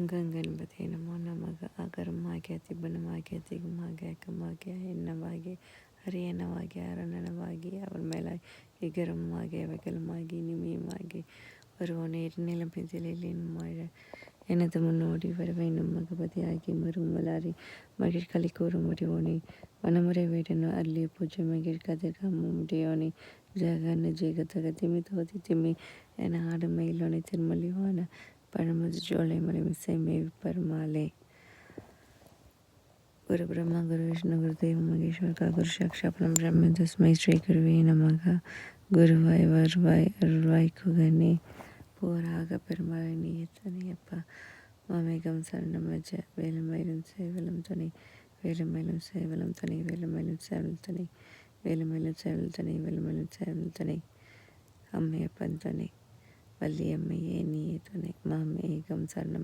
गणपते नमो नमः अकर्माग्य तिब्बनमाग्य तिगमाग्य कमाग्य எண்ணமாகி அரியனவாகி அரணனவாகி அவன் மேலாய் விகரமாகி அவைகளுமாகி நிமியமாகி வருவோனே நிலம் பிதிலின் மழை எனது முன்னோடி வருவேனும் மகபதியாகி மறுமலாரி மகிழ்கலை கூறும் முடிவோனே வனமுறை வீடனு அருளிய பூஜை மகிழ் கதிர்காம முடியோனே ஜகன ஜெகதக திமி தோதி திமி என ஆடும் மயிலோனை திருமலிவான பழமுது ஜோலை மலை மிசை மேவி பெருமாளே. குரு பிரம்மா குரு விஷ்ணு குரு தேவ மகேஸ்வர குரு சாக்ஷா பரம் பிரம்ம தஸ்மை ஸ்ரீ குருவே நமக. குருவாய் வருவாய் அருள்வாய் குகனே போராக பெருமாளை நீ எத்தனையப்பா மாமேகம் சரணம் வஜ வேலுமயிலும் சேவலம் துணை வேலுமயிலும் சேவலம் துணை வேலுமயிலும் சேவல் துணை வேலுமயிலும் சேவல் துணை வேலுமயிலும் சேவல் துணை அம்மையப்பன் துணை வள்ளியம்மையே நீயே துணை மாமேகம் சரணம்